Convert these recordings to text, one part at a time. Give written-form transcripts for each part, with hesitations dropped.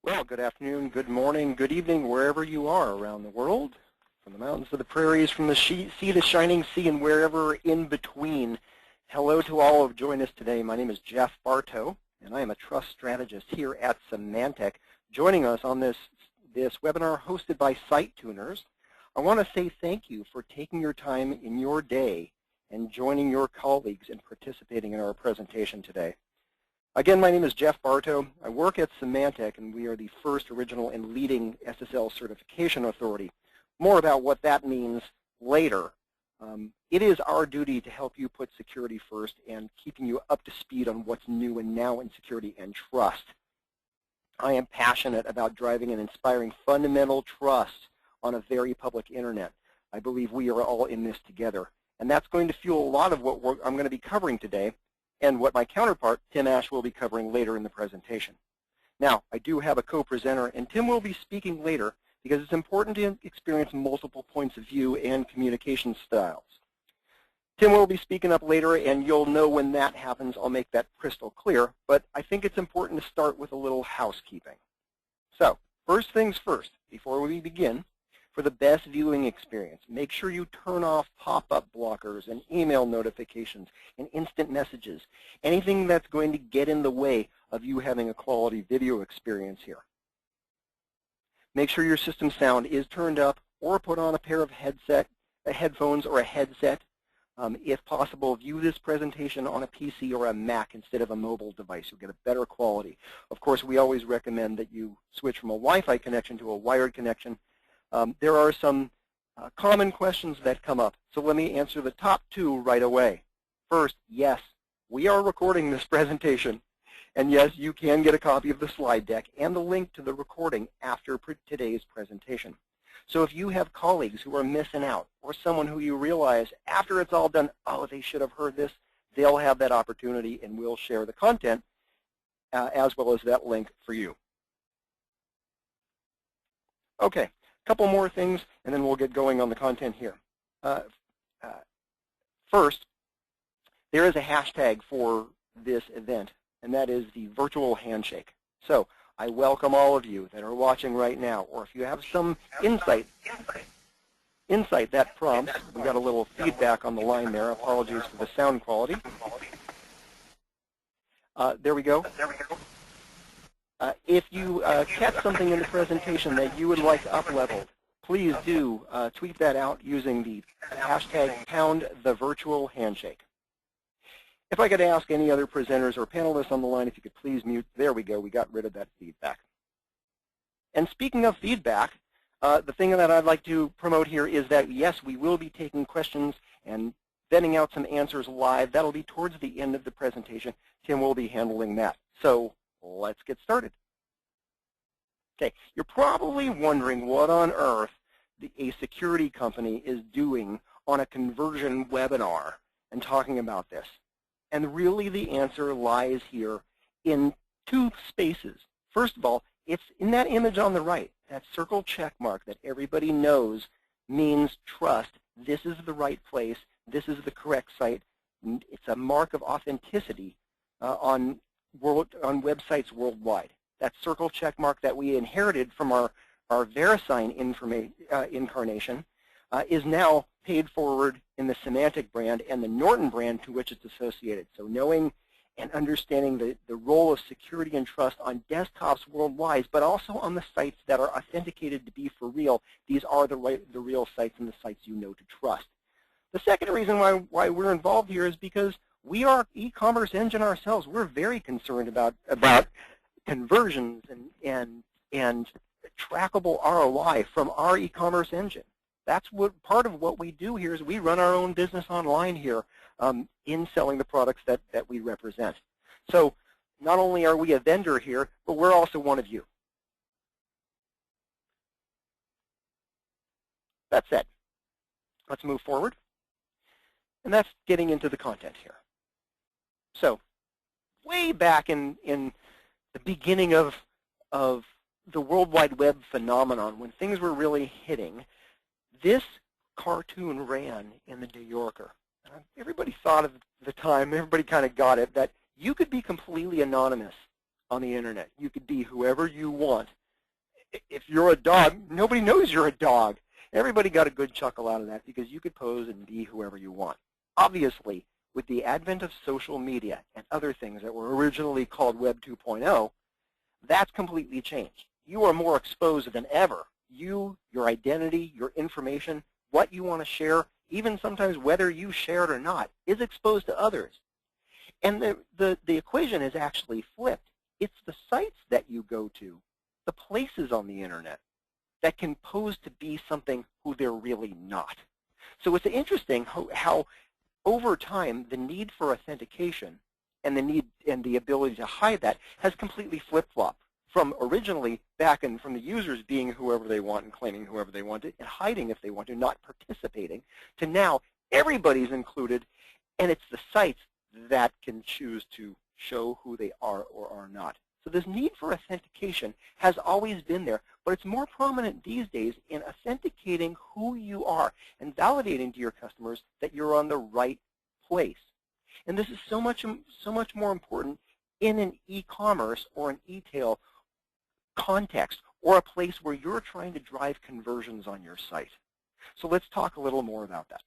Well, good afternoon, good morning, good evening, wherever you are around the world, from the mountains to the prairies, from the sea to shining sea, and wherever in between. Hello to all who have joined us today. My name is Jeff Barto, and I am a trust strategist here at Symantec. Joining us on this webinar hosted by Site Tuners, I want to say thank you for taking your time in your day and joining your colleagues in participating in our presentation today. Again, my name is Jeff Barto. I work at Symantec, and we are the first, original, and leading SSL certification authority. More about what that means later. It is our duty to help you put security first and keeping you up to speed on what's new and now in security and trust. I am passionate about driving and inspiring fundamental trust on a very public internet. I believe we are all in this together. And that's going to fuel a lot of what I'm going to be covering today, and what my counterpart, Tim Ash, will be covering later in the presentation. Now, I do have a co-presenter, and Tim will be speaking later because it's important to experience multiple points of view and communication styles. Tim will be speaking up later, and you'll know when that happens. I'll make that crystal clear, but I think it's important to start with a little housekeeping. So, first things first, before we begin, for the best viewing experience, make sure you turn off pop-up blockers and email notifications and instant messages, anything that's going to get in the way of you having a quality video experience here. Make sure your system sound is turned up or put on a pair of headphones or a headset. If possible, view this presentation on a PC or a Mac instead of a mobile device. You'll get a better quality. Of course, we always recommend that you switch from a Wi-Fi connection to a wired connection. There are some common questions that come up, so let me answer the top two right away. First, yes, we are recording this presentation, and yes, you can get a copy of the slide deck and the link to the recording after today's presentation. So if you have colleagues who are missing out, or someone who you realize after it's all done, oh, they should have heard this, they'll have that opportunity, and we'll share the content as well as that link for you. Okay. Couple more things, and then we'll get going on the content here. First, there is a hashtag for this event, and that is the Virtual Handshake. So I welcome all of you that are watching right now, or if you have some insight that prompts. We got a little feedback on the line there. Apologies for the sound quality. There we go. If you catch something in the presentation that you would like up-leveled, please do tweet that out using the hashtag #TheVirtualHandshake. If I could ask any other presenters or panelists on the line if you could please mute. There we go. We got rid of that feedback. And speaking of feedback, the thing that I'd like to promote here is that, yes, we will be taking questions and vetting out some answers live. That'll be towards the end of the presentation. Tim will be handling that. So let's get started. Okay, you're probably wondering what on earth a security company is doing on a conversion webinar and talking about this. And really the answer lies here in two spaces. First of all, it's in that image on the right, that circle check mark that everybody knows means trust. This is the right place. This is the correct site. It's a mark of authenticity on websites worldwide. That circle check mark that we inherited from our VeriSign incarnation is now paid forward in the Symantec brand and the Norton brand to which it's associated. So knowing and understanding the role of security and trust on desktops worldwide, but also on the sites that are authenticated to be for real, these are the real sites and the sites you know to trust. The second reason why we're involved here is because we are e-commerce engine ourselves. We're very concerned about conversions and trackable ROI from our e-commerce engine. That's what part of what we do here is we run our own business online here in selling the products that we represent. So not only are we a vendor here, but we're also one of you. That said, let's move forward. And that's getting into the content here. So way back in the beginning of the World Wide Web phenomenon, when things were really hitting, this cartoon ran in the New Yorker. Everybody thought at the time, everybody kind of got it, that you could be completely anonymous on the internet. You could be whoever you want. If you're a dog, nobody knows you're a dog. Everybody got a good chuckle out of that because you could pose and be whoever you want. Obviously, with the advent of social media and other things that were originally called Web 2.0, that's completely changed. You are more exposed than ever. You, your identity, your information, what you want to share, even sometimes whether you share it or not, is exposed to others. And the equation is actually flipped. It's the sites that you go to, the places on the internet, that can pose to be something who they're really not. So it's interesting how over time the need for authentication and the ability to hide that has completely flip-flopped from originally back and from the users being whoever they want and claiming whoever they want to and hiding if they want to, not participating, to now everybody's included, and it's the sites that can choose to show who they are or are not. So this need for authentication has always been there, but it's more prominent these days in authenticating who you are and validating to your customers that you're on the right place. And this is so much more important in an e-commerce or an e-tail context or a place where you're trying to drive conversions on your site. So let's talk a little more about that.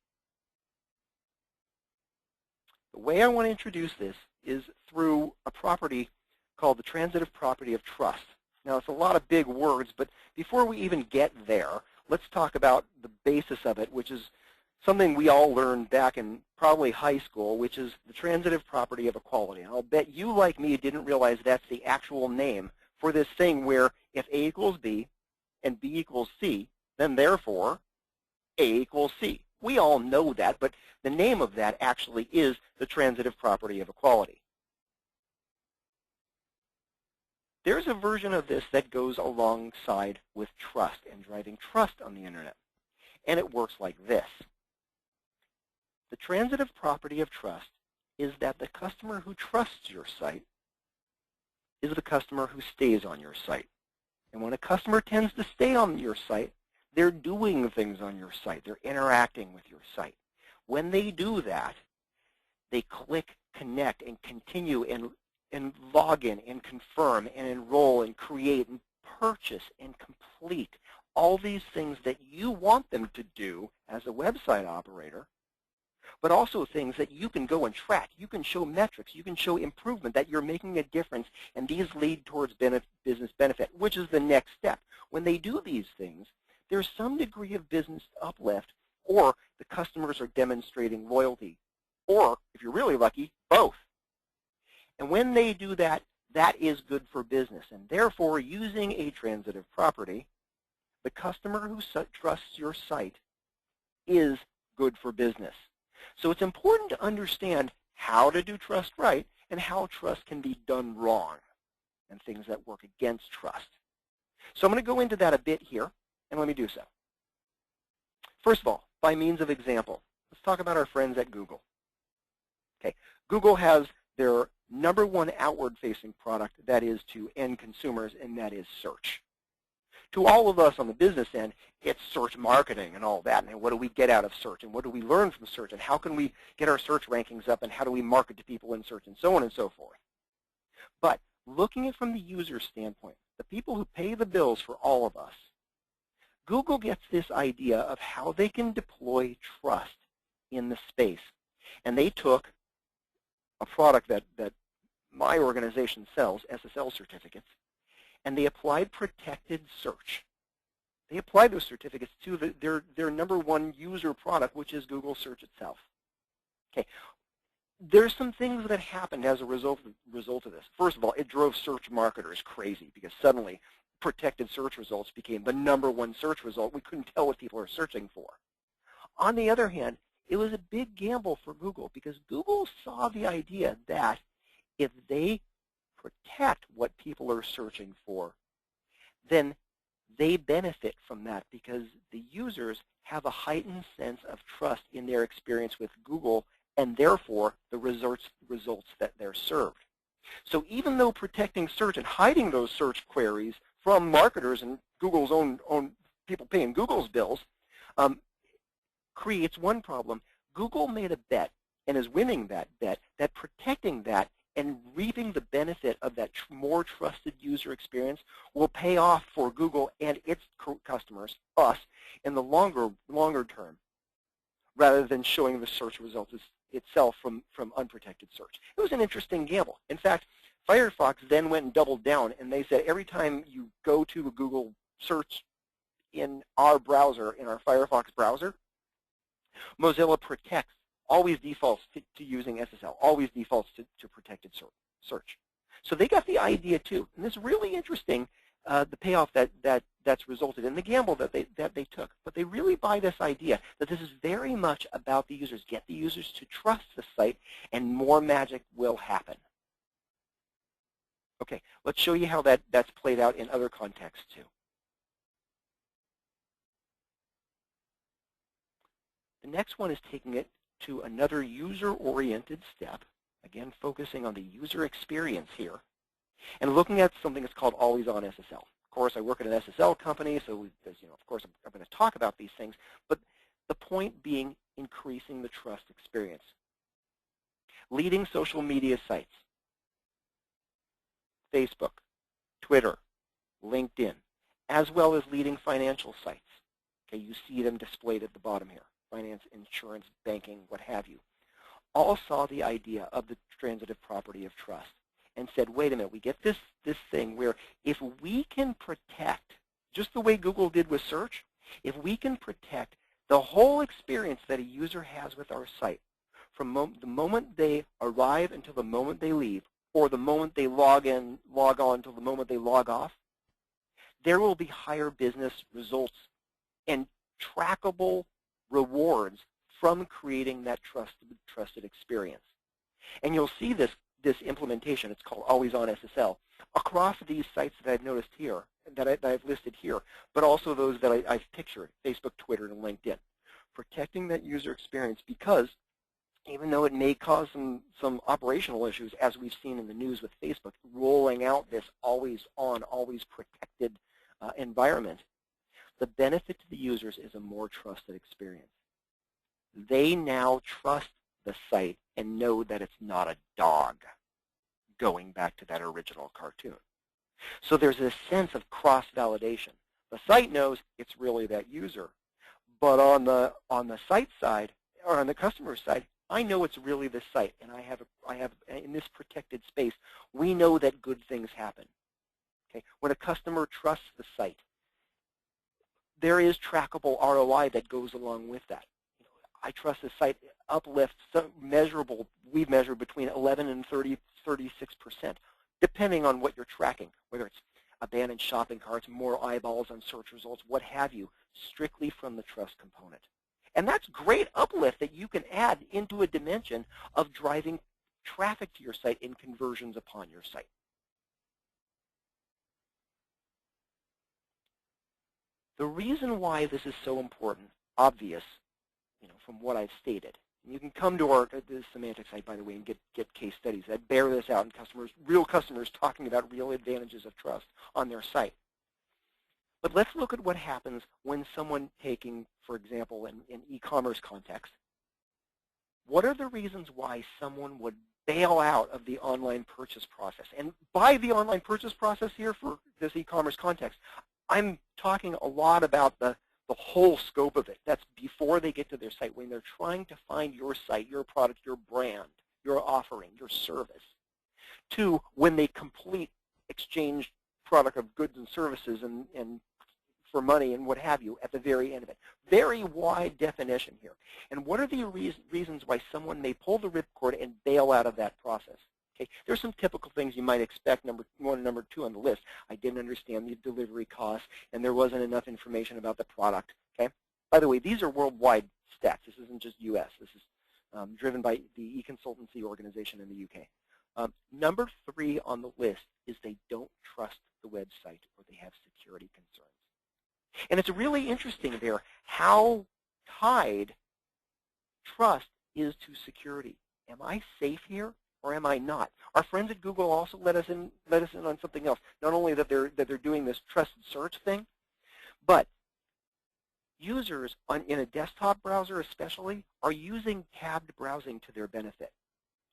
The way I want to introduce this is through a property called the transitive property of trust. Now, it's a lot of big words, but before we even get there, let's talk about the basis of it, which is something we all learned back in probably high school, which is the transitive property of equality. And I'll bet you, like me, didn't realize that's the actual name for this thing where if A equals B and B equals C, then therefore A equals C. We all know that, but the name of that actually is the transitive property of equality. There's a version of this that goes alongside with trust and driving trust on the internet. And it works like this. The transitive property of trust is that the customer who trusts your site is the customer who stays on your site. And when a customer tends to stay on your site, they're doing things on your site. They're interacting with your site. When they do that, they click connect and continue and log in and confirm and enroll and create and purchase and complete all these things that you want them to do as a website operator, but also things that you can go and track. You can show metrics. You can show improvement, that you're making a difference, and these lead towards business benefit, which is the next step. When they do these things, there's some degree of business uplift, or the customers are demonstrating loyalty, or, if you're really lucky, both. And when they do that, that is good for business. And therefore, using a transitive property, the customer who trusts your site is good for business. So it's important to understand how to do trust right and how trust can be done wrong and things that work against trust. So I'm going to go into that a bit here, and let me do so. First of all, by means of example, let's talk about our friends at Google. Okay, Google has their #1 outward-facing product, that is to end consumers, and that is search. To all of us on the business end, it's search marketing and all that, and what do we get out of search, and what do we learn from search, and how can we get our search rankings up, and how do we market to people in search, and so on and so forth. But looking at it from the user standpoint, the people who pay the bills for all of us, Google gets this idea of how they can deploy trust in the space. And they took a product that my organization sells, SSL certificates, and they applied protected search. They applied those certificates to their #1 user product, which is Google Search itself. Okay, there's some things that happened as a result of this. First of all, it drove search marketers crazy because suddenly protected search results became the #1 search result. We couldn't tell what people are searching for. On the other hand, it was a big gamble for Google because Google saw the idea that if they protect what people are searching for, then they benefit from that because the users have a heightened sense of trust in their experience with Google and therefore the results that they're served. So even though protecting search and hiding those search queries from marketers and Google's own people paying Google's bills creates one problem, Google made a bet and is winning that bet that protecting that and reaping the benefit of that more trusted user experience will pay off for Google and its customers, us, in the longer term, rather than showing the search results itself from unprotected search. It was an interesting gamble. In fact, Firefox then went and doubled down, and they said every time you go to a Google search in our browser, in our Firefox browser, Mozilla protects, always defaults to using SSL, always defaults to protected search. So they got the idea too, and it's really interesting, the payoff that's resulted in the gamble that they took. But they really buy this idea that this is very much about the users. Get the users to trust the site, and more magic will happen. Okay, let's show you how that's played out in other contexts too. The next one is taking it to another user-oriented step, again focusing on the user experience here, and looking at something that's called always-on SSL. Of course, I work at an SSL company, so of course I'm going to talk about these things, but the point being increasing the trust experience. Leading social media sites, Facebook, Twitter, LinkedIn, as well as leading financial sites. Okay, you see them displayed at the bottom here. Finance, insurance, banking, what have you, all saw the idea of the transitive property of trust and said, wait a minute, we get this thing where if we can protect, just the way Google did with search, if we can protect the whole experience that a user has with our site, from the moment they arrive until the moment they leave, or the moment they log on until the moment they log off, there will be higher business results and trackable rewards from creating that trusted experience. And you'll see this implementation, it's called always-on SSL, across these sites that I've noticed here, that I've listed here, but also those that I've pictured, Facebook, Twitter, and LinkedIn. Protecting that user experience, because even though it may cause some operational issues, as we've seen in the news with Facebook, rolling out this always-on, always protected environment, the benefit to the users is a more trusted experience. They now trust the site and know that it's not a dog, going back to that original cartoon. So there's this sense of cross-validation. The site knows it's really that user, but on the site side, or on the customer side, I know it's really the site, and I have in this protected space, we know that good things happen. Okay, when a customer trusts the site, there is trackable ROI that goes along with that. I trust the site uplifts measurable. We've measured between 11 and 36%, depending on what you're tracking, whether it's abandoned shopping carts, more eyeballs on search results, what have you, strictly from the trust component. And that's great uplift that you can add into a dimension of driving traffic to your site and conversions upon your site. The reason why this is so important, obvious, from what I've stated. And you can come to the Symantec site, by the way, and get case studies that bear this out, and real customers talking about real advantages of trust on their site. But let's look at what happens when someone taking, for example, in e-commerce context. What are the reasons why someone would bail out of the online purchase process? And by the online purchase process here for this e-commerce context, I'm talking a lot about the whole scope of it. That's before they get to their site, when they're trying to find your site, your product, your brand, your offering, your service, to when they complete exchange product of goods and services and for money and what have you at the very end of it. Very wide definition here. And what are the reasons why someone may pull the ripcord and bail out of that process? Okay, there's some typical things you might expect, number one and number two on the list. I didn't understand the delivery costs, and there wasn't enough information about the product. Okay. By the way, these are worldwide stats. This isn't just U.S. This is driven by the e-consultancy organization in the UK. Number three on the list is they don't trust the website or they have security concerns. And it's really interesting there how tied trust is to security. Am I safe here or am I not? Our friends at Google also let us in on something else. Not only that they're doing this trusted search thing, but users in a desktop browser especially are using tabbed browsing to their benefit.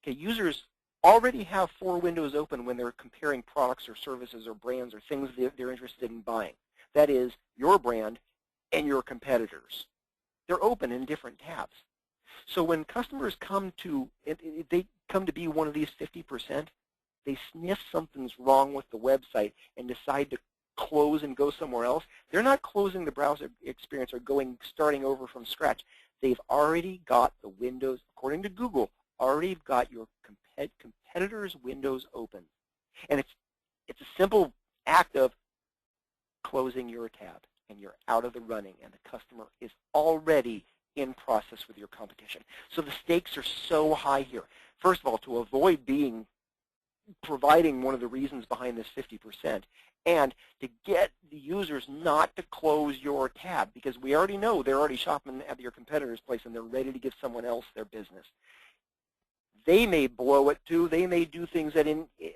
Okay, users already have 4 windows open when they're comparing products or services or brands or things that they're interested in buying. That is your brand and your competitors. They're open in different tabs. So when customers come to, they come to be one of these 50%, they sniff something's wrong with the website and decide to close and go somewhere else. They're not closing the browser experience or starting over from scratch. They've already got the windows, according to Google, already got your competitors' windows open. And it's a simple act of closing your tab, and you're out of the running, and the customer is already in process with your competition. So the stakes are so high here. First of all, to avoid providing one of the reasons behind this 50%, and to get the users not to close your tab, because we already know they're already shopping at your competitor's place and they're ready to give someone else their business. They may blow it too. They may do things that,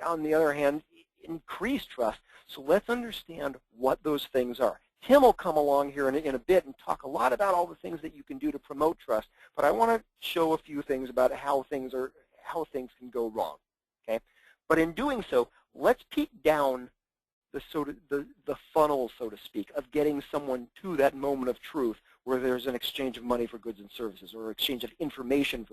on the other hand, increase trust. So let's understand what those things are. Tim will come along here in a bit and talk a lot about all the things that you can do to promote trust, but I want to show a few things about how things can go wrong. Okay? But in doing so, let's peek down the funnel, so to speak, of getting someone to that moment of truth where there's an exchange of money for goods and services, or exchange of information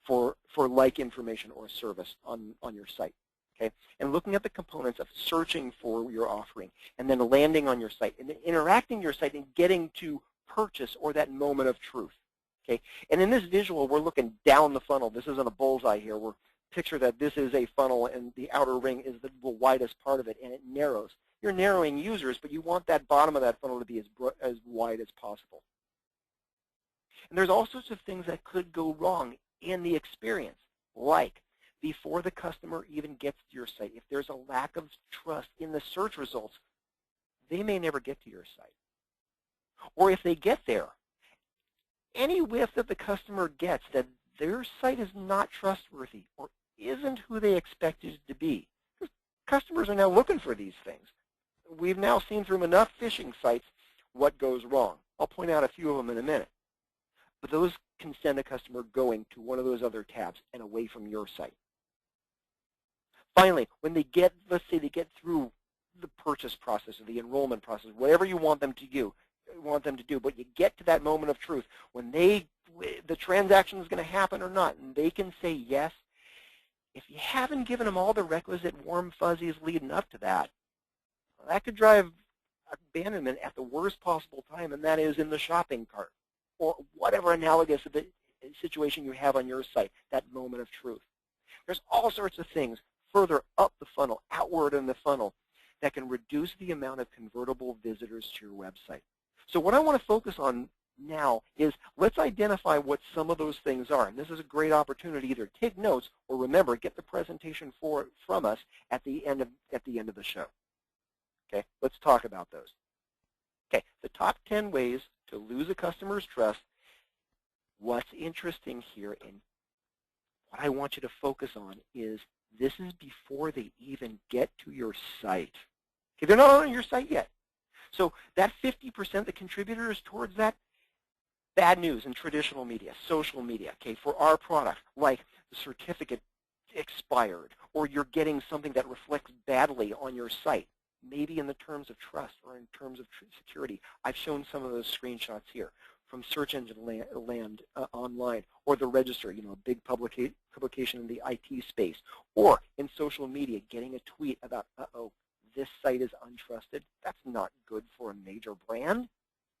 for like information or service on your site. Okay? And looking at the components of searching for your offering, and then landing on your site, and then interacting your site and getting to purchase or that moment of truth. Okay? And in this visual, we're looking down the funnel. This isn't a bullseye here. We're picture that this is a funnel and the outer ring is the widest part of it, and it narrows. You're narrowing users, but you want that bottom of that funnel to be as wide as possible. And there's all sorts of things that could go wrong in the experience, like before the customer even gets to your site, if there's a lack of trust in the search results, they may never get to your site. Or if they get there, any whiff that the customer gets that their site is not trustworthy or isn't who they expected it to be. Customers are now looking for these things. We've now seen through enough phishing sites what goes wrong. I'll point out a few of them in a minute. But those can send a customer going to one of those other tabs and away from your site. Finally, when they get, let's say they get through the purchase process or the enrollment process, whatever you want them to do, but you get to that moment of truth when the transaction is going to happen or not, and they can say yes. If you haven't given them all the requisite warm fuzzies leading up to that, well, that could drive abandonment at the worst possible time, and that is in the shopping cart or whatever analogous of the situation you have on your site, that moment of truth. There's all sorts of things further up the funnel, outward in the funnel, that can reduce the amount of convertible visitors to your website. So what I want to focus on now is let's identify what some of those things are. And this is a great opportunity to either take notes or remember, get the presentation from us at the end of the show. Okay, let's talk about those. Okay, the top 10 ways to lose a customer's trust. What's interesting here and what I want you to focus on is this is before they even get to your site. Okay, they're not on your site yet. So that 50% that contributors towards that, bad news in traditional media, social media, okay, for our product, like the certificate expired, or you're getting something that reflects badly on your site, maybe in the terms of trust or in terms of security. I've shown some of those screenshots here from search engine land online, or the register, you know, a big publication in the IT space, or in social media, getting a tweet about, uh-oh, this site is untrusted. That's not good for a major brand.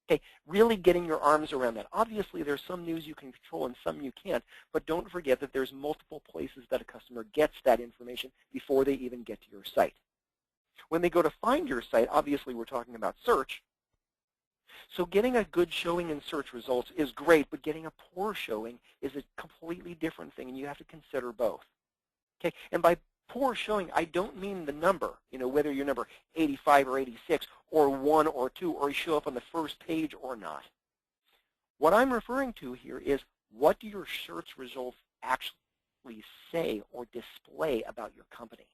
Okay, really getting your arms around that. Obviously, there's some news you can control and some you can't, but don't forget that there's multiple places that a customer gets that information before they even get to your site. When they go to find your site, obviously we're talking about search. So getting a good showing in search results is great, but getting a poor showing is a completely different thing, and you have to consider both. Okay, and by poor showing, I don't mean the number, you know, whether you're number 85 or 86 or 1 or 2 or you show up on the first page or not. What I'm referring to here is what do your search results actually say or display about your company,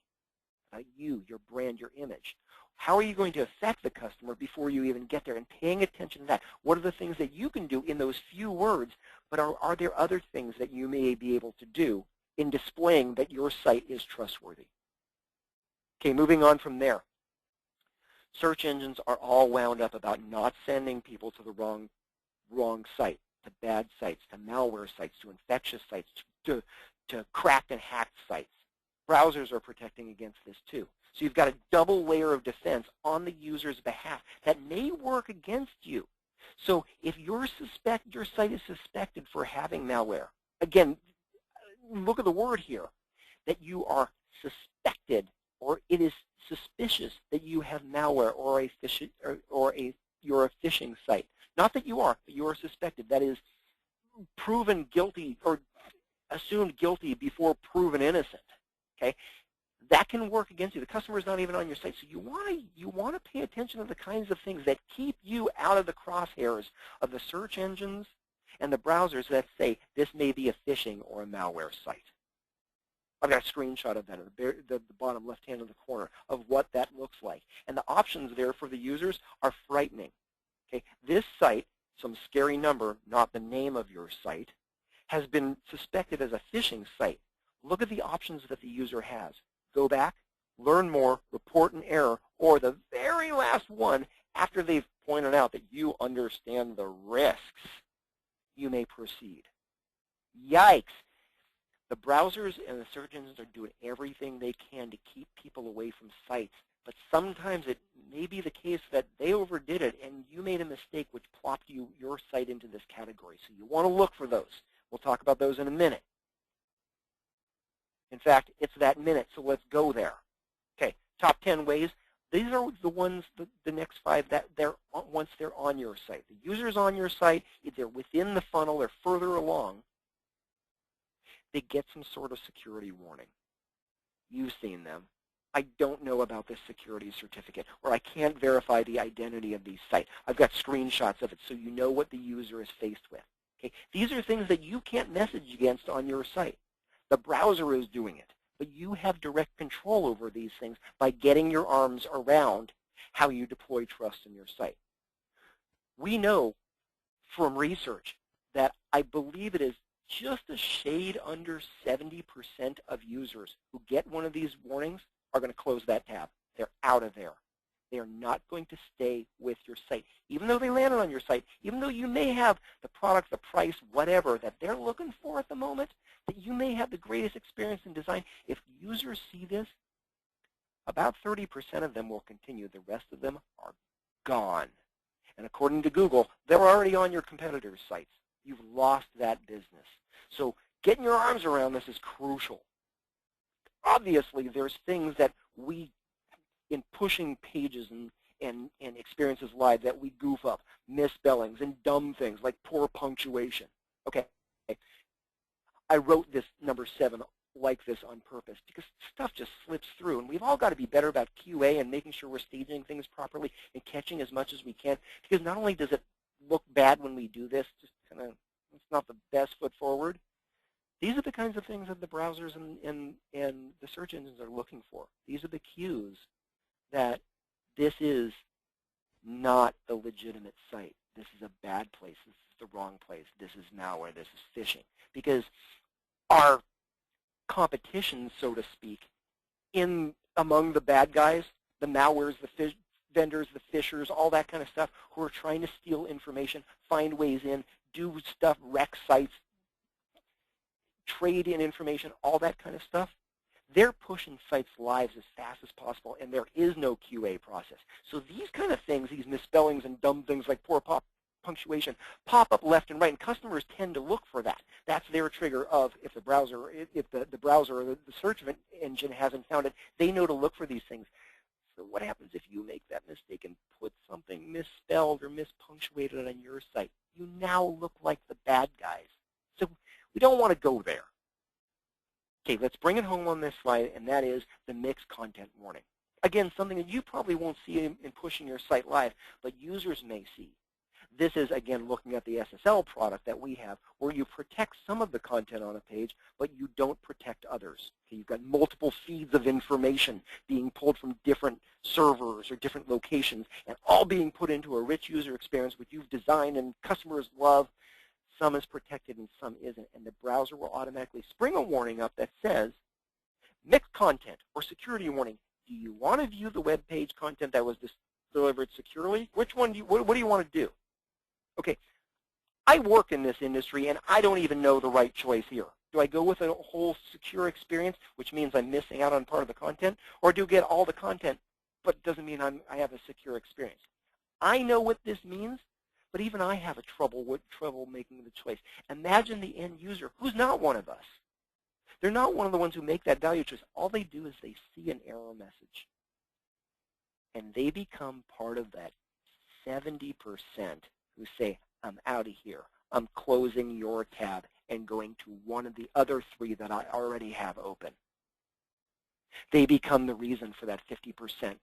about you, your brand, your image? How are you going to affect the customer before you even get there, and paying attention to that? What are the things that you can do in those few words, but are there other things that you may be able to do in displaying that your site is trustworthy. Okay, moving on from there. Search engines are all wound up about not sending people to the wrong site, to bad sites, to malware sites, to infectious sites, to cracked and hacked sites. Browsers are protecting against this too. So you've got a double layer of defense on the user's behalf that may work against you. So if your site is suspected for having malware, again, look at the word here, that you are suspected or it is suspicious that you have malware or you're a phishing site. Not that you are, but you are suspected. That is proven guilty or assumed guilty before proven innocent. Okay, that can work against you. The customer is not even on your site, so you want to pay attention to the kinds of things that keep you out of the crosshairs of the search engines and the browsers that say this may be a phishing or a malware site. I've got a screenshot of that at the bottom left hand of the corner of what that looks like. And the options there for the users are frightening. Okay, this site, some scary number, not the name of your site, has been suspected as a phishing site. Look at the options that the user has. Go back, learn more, report an error, or the very last one, after they've pointed out that you understand the risks, you may proceed. Yikes. The browsers and the search engines are doing everything they can to keep people away from sites, but sometimes it may be the case that they overdid it and you made a mistake which plopped your site into this category. So you want to look for those. We'll talk about those in a minute. In fact, it's that minute, so let's go there. Okay, top 10 ways. These are the ones, the next 5, that once they're on your site. The user's on your site, they're within the funnel, they're further along, they get some sort of security warning. You've seen them. I don't know about this security certificate, or I can't verify the identity of these sites. I've got screenshots of it so you know what the user is faced with. Okay? These are things that you can't message against on your site. The browser is doing it, but you have direct control over these things by getting your arms around how you deploy trust in your site. We know from research that I believe it is just a shade under 70% of users who get one of these warnings are going to close that tab. They're out of there. They are not going to stay with your site. Even though they landed on your site, even though you may have the product, the price, whatever that they're looking for at the moment, that you may have the greatest experience in design, if users see this, about 30% of them will continue. The rest of them are gone. And according to Google, they're already on your competitors' sites. You've lost that business. So getting your arms around this is crucial. Obviously, there's things that we, in pushing pages and experiences live, that we goof up, misspellings and dumb things like poor punctuation. Okay, I wrote this number 7 like this on purpose because stuff just slips through, and we've all got to be better about QA and making sure we're staging things properly and catching as much as we can, because not only does it look bad when we do this, just kind of, it's not the best foot forward. These are the kinds of things that the browsers and the search engines are looking for. These are the cues that this is not the legitimate site. This is a bad place. This is the wrong place. This is malware. This is phishing. Because our competition, so to speak, among the bad guys, the malwares, the vendors, the phishers, all that kind of stuff, who are trying to steal information, find ways in, do stuff, wreck sites, trade in information, all that kind of stuff, they're pushing sites live as fast as possible, and there is no QA process. So these kind of things, these misspellings and dumb things like poor punctuation, pop up left and right, and customers tend to look for that. That's their trigger of, if the browser, the browser or the search engine hasn't found it, they know to look for these things. So what happens if you make that mistake and put something misspelled or mispunctuated on your site? You now look like the bad guys. So we don't want to go there. Okay, let's bring it home on this slide, and that is the mixed content warning. Again, something that you probably won't see in pushing your site live, but users may see. This is, again, looking at the SSL product that we have, where you protect some of the content on a page, but you don't protect others. Okay, you've got multiple feeds of information being pulled from different servers or different locations, and all being put into a rich user experience which you've designed and customers love. some is protected and some isn't, and the browser will automatically spring a warning up that says, mixed content or security warning. Do you want to view the web page content that was delivered securely? Which one what do you want to do? Okay, I work in this industry, and I don't even know the right choice here. Do I go with a whole secure experience, which means I'm missing out on part of the content, or do I get all the content, but it doesn't mean I have a secure experience? I know what this means, but even I have trouble making the choice. Imagine the end user, who's not one of us. They're not one of the ones who make that value choice. All they do is they see an error message, and they become part of that 70% who say, I'm out of here. I'm closing your tab and going to one of the other 3 that I already have open. They become the reason for that 50%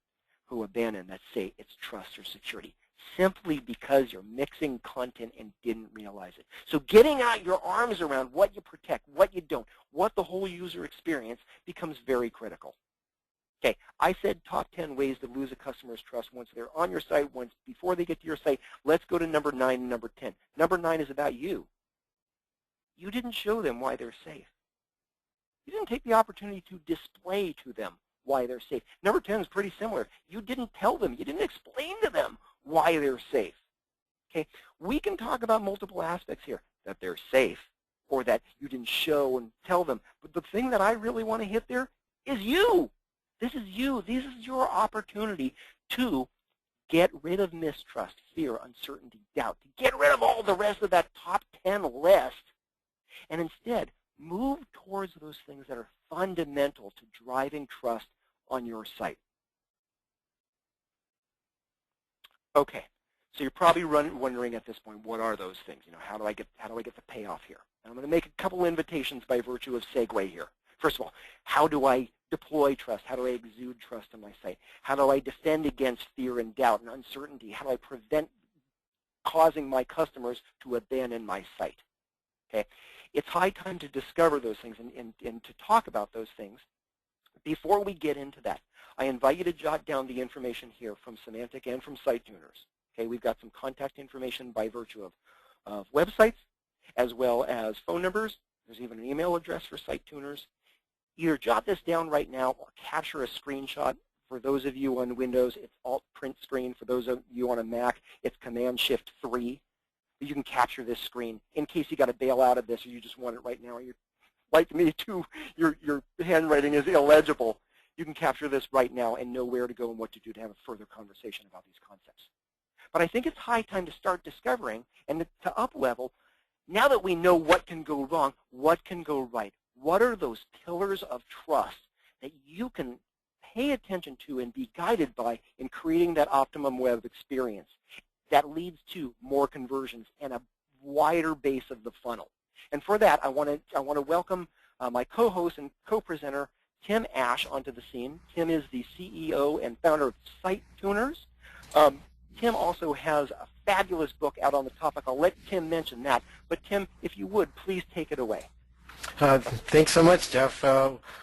who abandon, that say it's trust or security, simply because you're mixing content and didn't realize it. So getting out your arms around what you protect, what you don't, what the whole user experience becomes very critical. Okay, I said top 10 ways to lose a customer's trust once they're on your site, once before they get to your site. Let's go to number 9 and number 10. Number 9 is about you. You didn't show them why they're safe. You didn't take the opportunity to display to them why they're safe. Number 10 is pretty similar. You didn't tell them, you didn't explain to them why they're safe. Okay, we can talk about multiple aspects here, that they're safe or that you didn't show and tell them. But the thing that I really want to hit there is you. This is you. This is your opportunity to get rid of mistrust, fear, uncertainty, doubt, to get rid of all the rest of that top 10 list, and instead move towards those things that are fundamental to driving trust on your site. Okay, so you're probably wondering at this point, what are those things? You know, how do I get the payoff here? And I'm going to make a couple invitations by virtue of segue here. First of all, how do I deploy trust? How do I exude trust on my site? How do I defend against fear and doubt and uncertainty? How do I prevent causing my customers to abandon my site? Okay, it's high time to discover those things and to talk about those things. Before we get into that, I invite you to jot down the information here from Symantec and from Site Tuners. Okay, we've got some contact information by virtue of websites, as well as phone numbers. There's even an email address for Site Tuners. Either jot this down right now or capture a screenshot. For those of you on Windows, it's Alt Print Screen. For those of you on a Mac, it's Command-Shift-3. You can capture this screen in case you got to bail out of this or you just want it right now. Or you're like me too, your handwriting is illegible. You can capture this right now and know where to go and what to do to have a further conversation about these concepts. But I think it's high time to start discovering and to up-level. Now that we know what can go wrong, what can go right, what are those pillars of trust that you can pay attention to and be guided by in creating that optimum web experience that leads to more conversions and a wider base of the funnel? And for that, I want to welcome my co-host and co-presenter, Tim Ash, onto the scene. Tim is the CEO and founder of Site Tuners. Tim also has a fabulous book out on the topic. I'll let Tim mention that. But Tim, if you would, please take it away. Thanks so much, Jeff.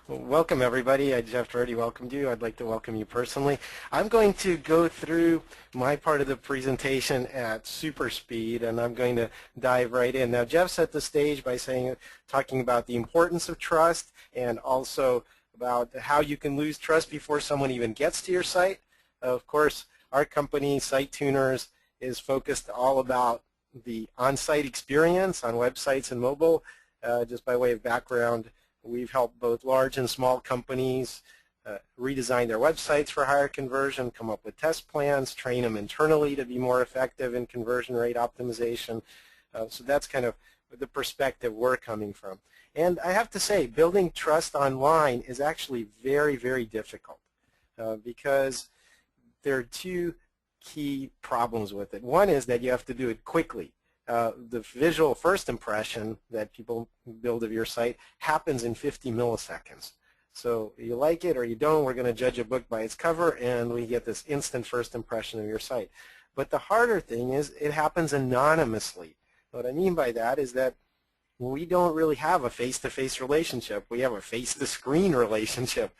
Welcome, everybody. Jeff already welcomed you. I'd like to welcome you personally. I'm going to go through my part of the presentation at super speed, and I'm going to dive right in. Now, Jeff set the stage by talking about the importance of trust and also about how you can lose trust before someone even gets to your site. Of course, our company, Site Tuners, is focused all about the on-site experience on websites and mobile. Just by way of background, we've helped both large and small companies redesign their websites for higher conversion, come up with test plans, train them internally to be more effective in conversion rate optimization. So that's kind of the perspective we're coming from. And I have to say, building trust online is actually very, very difficult because there are two key problems with it. One is that you have to do it quickly. The visual first impression that people build of your site happens in 50 milliseconds. So you like it or you don't, we're going to judge a book by its cover, and we get this instant first impression of your site. But the harder thing is it happens anonymously. What I mean by that is that we don't really have a face-to-face relationship. We have a face-to-screen relationship.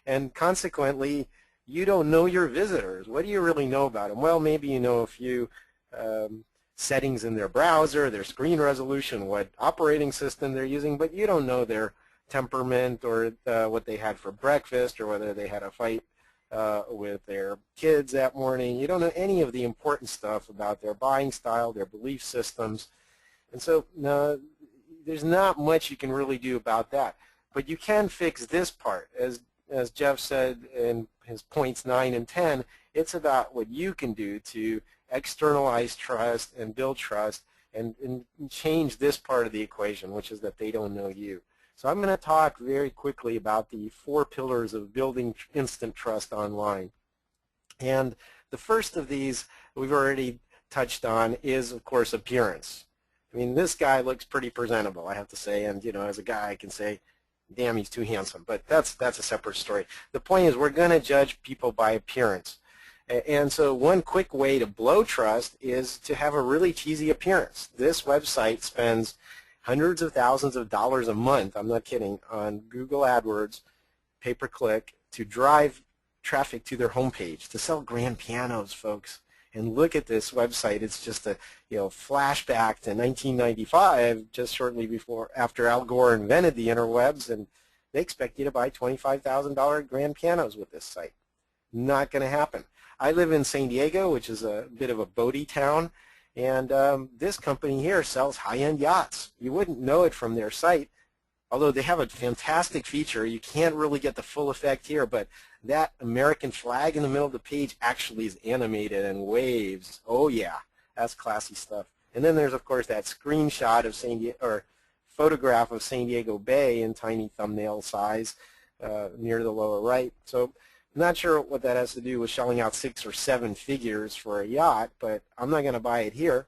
And consequently, you don't know your visitors. What do you really know about them? Well, maybe you know a few settings in their browser, their screen resolution, what operating system they're using, but you don't know their temperament or what they had for breakfast or whether they had a fight with their kids that morning. You don't know any of the important stuff about their buying style, their belief systems. And so there's not much you can really do about that. But you can fix this part. As Jeff said in his points 9 and 10, it's about what you can do to externalize trust and build trust and change this part of the equation, which is that they don't know you. So I'm going to talk very quickly about the 4 pillars of building instant trust online. And the first of these we've already touched on is, of course, appearance. I mean, this guy looks pretty presentable, I have to say, and as a guy I can say, damn, he's too handsome, but that's a separate story. The point is we're going to judge people by appearance. And so one quick way to blow trust is to have a really cheesy appearance. This website spends hundreds of thousands of dollars a month, I'm not kidding, on Google AdWords, pay-per-click, to drive traffic to their homepage, to sell grand pianos, folks. And look at this website. It's just a flashback to 1995, just shortly after Al Gore invented the interwebs, and they expect you to buy $25,000 grand pianos with this site. Not going to happen. I live in San Diego, which is a bit of a boaty town, and this company here sells high-end yachts. You wouldn't know it from their site, although they have a fantastic feature. You can't really get the full effect here, but that American flag in the middle of the page actually is animated and waves. Oh yeah, that's classy stuff. And then there's, of course, that screenshot of photograph of San Diego Bay in tiny thumbnail size near the lower right. So I'm not sure what that has to do with shelling out 6 or 7 figures for a yacht, but I'm not going to buy it here.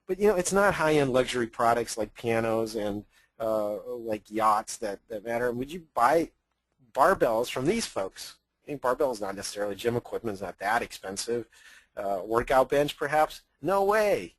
But it's not high-end luxury products like pianos and like yachts that matter. Would you buy barbells from these folks? I think barbells not necessarily. Gym equipment is not that expensive. Workout bench, perhaps? No way.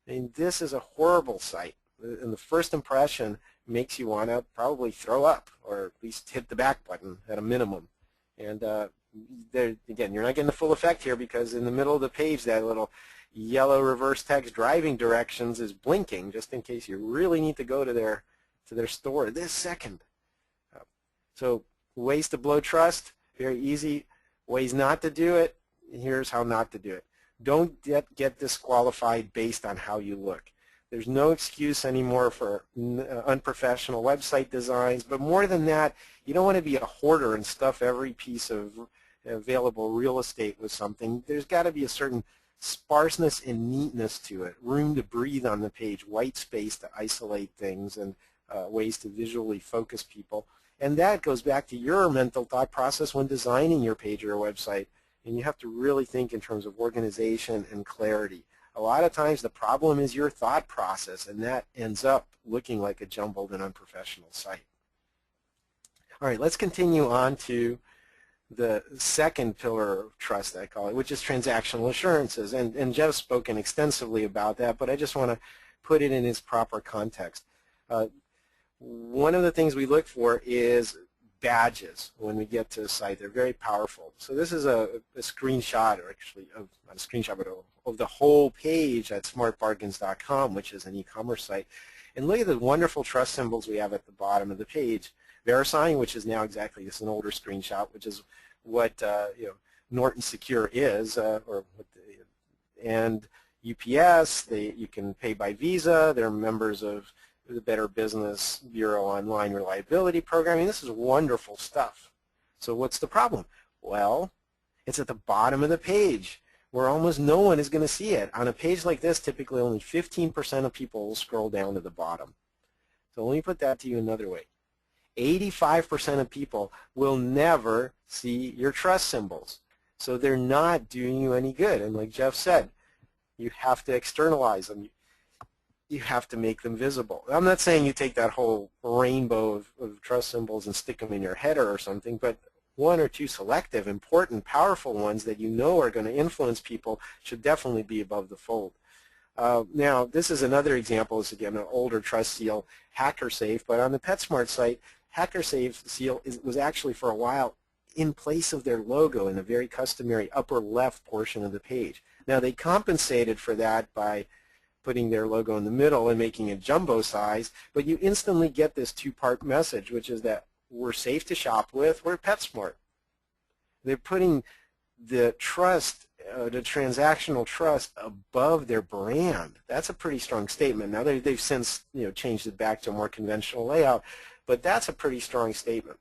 I mean, this is a horrible site, and the first impression makes you want to probably throw up, or at least hit the back button at a minimum. And again, you're not getting the full effect here because in the middle of the page, that little yellow reverse text driving directions is blinking, just in case you really need to go to their store this second. So ways to blow trust, very easy. Ways not to do it, here's how not to do it. Don't get disqualified based on how you look. There's no excuse anymore for unprofessional website designs, but more than that, you don't want to be a hoarder and stuff every piece of available real estate with something. There's got to be a certain sparseness and neatness to it, room to breathe on the page, white space to isolate things, and ways to visually focus people. And that goes back to your mental thought process when designing your page or your website. And you have to really think in terms of organization and clarity. A lot of times the problem is your thought process, and that ends up looking like a jumbled and unprofessional site. All right, let's continue on to the second pillar of trust, I call it, which is transactional assurances. And Jeff's spoken extensively about that, but I just want to put it in its proper context. One of the things we look for is badges when we get to a site. They're very powerful. So this is a screenshot, or actually not a screenshot, but of the whole page at smartbargains.com, which is an e-commerce site. And look at the wonderful trust symbols we have at the bottom of the page. VeriSign, which is now exactly, this is an older screenshot, which is what Norton Secure is, and UPS. You can pay by Visa. They're members of the Better Business Bureau Online Reliability Program. I mean, this is wonderful stuff. So what's the problem? Well, it's at the bottom of the page where almost no one is going to see it. On a page like this, typically only 15% of people will scroll down to the bottom. So let me put that to you another way. 85% of people will never see your trust symbols. So they're not doing you any good. And like Jeff said, you have to externalize them. You have to make them visible. I'm not saying you take that whole rainbow of trust symbols and stick them in your header or something, but 1 or 2 selective, important, powerful ones that you know are going to influence people should definitely be above the fold. Now, this is another example. It's, again, an older trust seal, HackerSafe, but on the PetSmart site, HackerSafe seal was actually for a while in place of their logo in the very customary upper left portion of the page. Now, they compensated for that by putting their logo in the middle and making it jumbo size, but you instantly get this two-part message, which is that we're safe to shop with, we're PetSmart. They're putting the trust, the transactional trust above their brand. That's a pretty strong statement. Now they've since changed it back to a more conventional layout, but that's a pretty strong statement.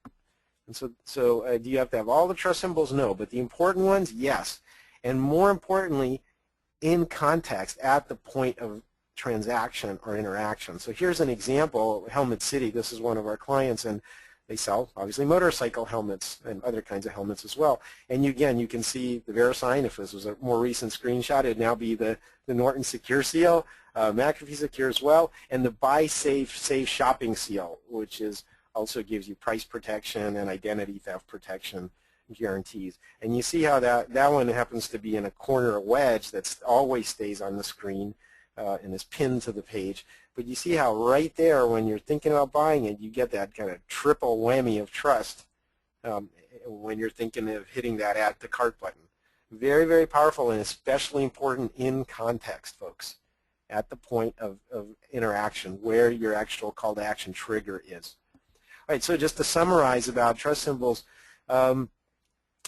And so do you have to have all the trust symbols? No, but the important ones, yes. And more importantly, in context at the point of transaction or interaction. So here's an example, Helmet City. This is one of our clients, and they sell, obviously, motorcycle helmets and other kinds of helmets as well. And again, you can see the VeriSign. If this was a more recent screenshot, it'd now be the Norton Secure Seal, McAfee Secure as well, and the Buy Safe Shopping Seal, which also gives you price protection and identity theft protection guarantees. And you see how that one happens to be in a corner wedge that always stays on the screen and is pinned to the page. But you see how right there, when you're thinking about buying it, you get that kind of triple whammy of trust when you're thinking of hitting that add to cart button. Very, very powerful, and especially important in context, folks, at the point of interaction where your actual call to action trigger is. All right, so just to summarize about trust symbols,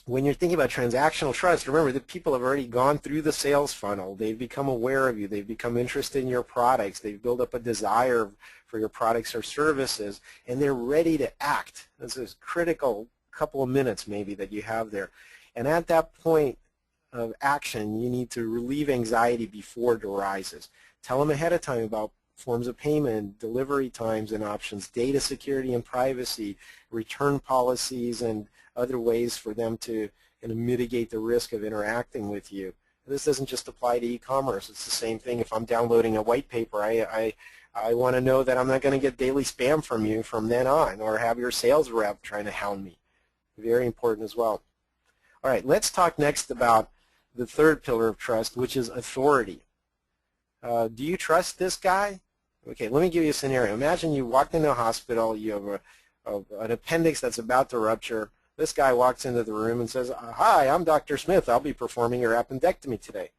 when you're thinking about transactional trust, remember that people have already gone through the sales funnel. They've become aware of you. They've become interested in your products. They've built up a desire for your products or services, and they're ready to act. This is critical couple of minutes maybe that you have there. And at that point of action, you need to relieve anxiety before it arises. Tell them ahead of time about forms of payment, delivery times and options, data security and privacy, return policies, and other ways for them to mitigate the risk of interacting with you. This doesn't just apply to e-commerce. It's the same thing. If I'm downloading a white paper, I want to know that I'm not going to get daily spam from you from then on, or have your sales rep trying to hound me. Very important as well. All right, let's talk next about the third pillar of trust, which is authority. Do you trust this guy? Okay, let me give you a scenario. Imagine you walked into a hospital, you have an appendix that's about to rupture. This guy walks into the room and says, "Hi, I'm Dr. Smith. I'll be performing your appendectomy today."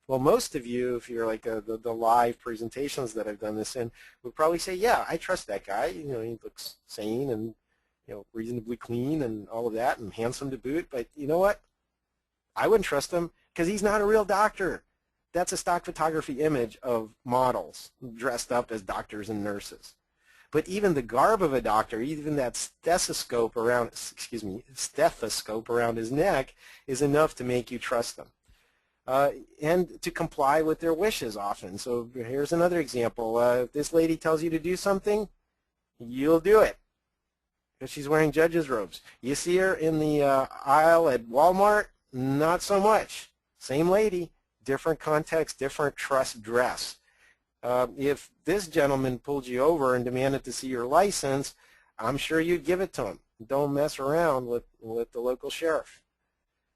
Well, most of you, if you're like the live presentations that I've done this in, would probably say, "Yeah, I trust that guy. He looks sane and reasonably clean and all of that, and handsome to boot." But you know what? I wouldn't trust him because he's not a real doctor. That's a stock photography image of models dressed up as doctors and nurses. But even the garb of a doctor, even that stethoscope around his neck is enough to make you trust them. And to comply with their wishes often. So here's another example. If this lady tells you to do something, you'll do it because she's wearing judge's robes. You see her in the aisle at Walmart? Not so much. Same lady, different context, different trust dress. If this gentleman pulled you over and demanded to see your license, I'm sure you'd give it to him. Don't mess around with the local sheriff.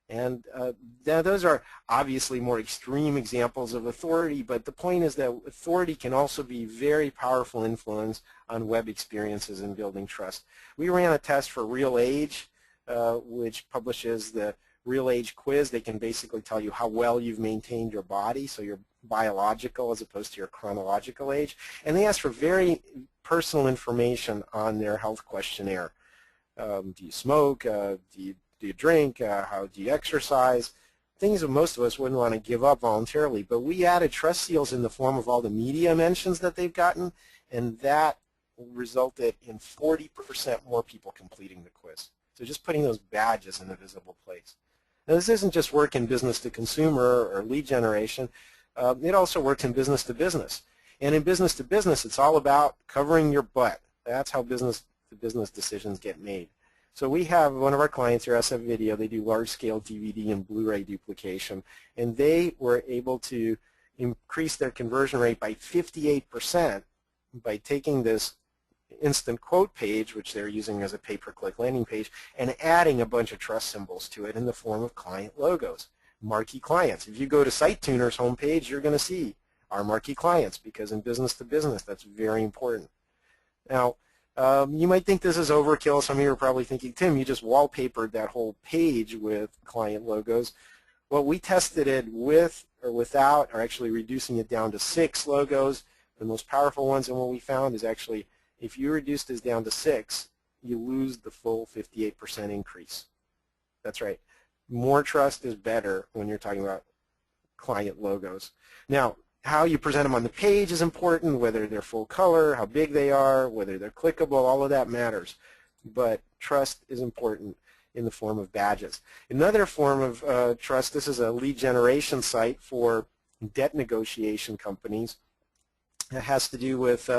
And now those are obviously more extreme examples of authority, but the point is that authority can also be very powerful influence on web experiences and building trust. We ran a test for Real Age, which publishes the Real Age quiz. They can basically tell you how well you've maintained your body, so your biological as opposed to your chronological age. And they ask for very personal information on their health questionnaire. Do you smoke? Do you drink? How do you exercise? Things that most of us wouldn't want to give up voluntarily. But we added trust seals in the form of all the media mentions that they've gotten, and that resulted in 40% more people completing the quiz. So just putting those badges in a visible place. Now, this isn't just work in business to consumer or lead generation. It also works in business to business. And in business to business, it's all about covering your butt. That's how business to business decisions get made. So we have one of our clients here, SF Video. They do large-scale DVD and Blu-ray duplication, and they were able to increase their conversion rate by 58% by taking this instant quote page, which they're using as a pay-per-click landing page, and adding a bunch of trust symbols to it in the form of client logos, marquee clients. If you go to SiteTuner's homepage, you're going to see our marquee clients, because in business to business, that's very important. Now, you might think this is overkill. Some of you are probably thinking, Tim, you just wallpapered that whole page with client logos. Well, we tested it with without are actually reducing it down to 6 logos. The most powerful ones, and what we found is actually if you reduce this down to 6, you lose the full 58% increase. That's right. More trust is better when you're talking about client logos. Now, how you present them on the page is important, whether they're full color, how big they are, whether they're clickable, all of that matters. But trust is important in the form of badges. Another form of trust, this is a lead generation site for debt negotiation companies. It has to do with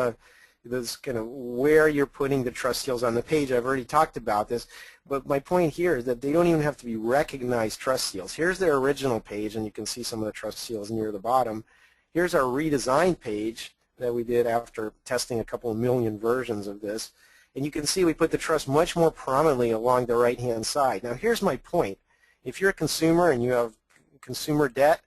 this kind of where you're putting the trust seals on the page. I've already talked about this, but my point here is that they don't even have to be recognized trust seals. Here's their original page, and you can see some of the trust seals near the bottom. Here's our redesigned page that we did after testing a couple of million versions of this, and you can see we put the trust much more prominently along the right-hand side. Now here's my point. If you're a consumer and you have consumer debt,